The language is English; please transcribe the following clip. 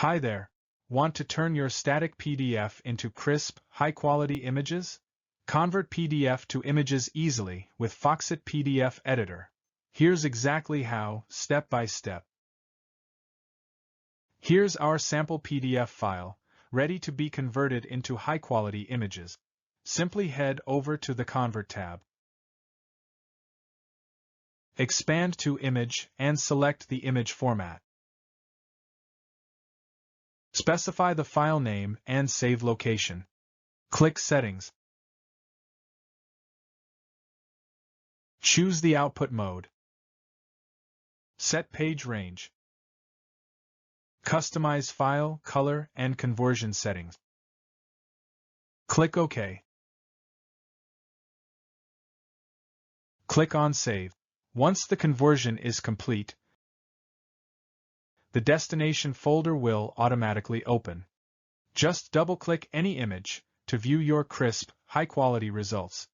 Hi there. Want to turn your static PDF into crisp, high-quality images? Convert PDF to images easily with Foxit PDF Editor. Here's exactly how, step by step. Here's our sample PDF file, ready to be converted into high-quality images. Simply head over to the Convert tab. Expand to Image and select the image format. Specify the file name and save location. Click Settings. Choose the output mode. Set page range. Customize file, color, and conversion settings. Click OK. Click on Save. Once the conversion is complete, the destination folder will automatically open. Just double-click any image to view your crisp, high-quality results.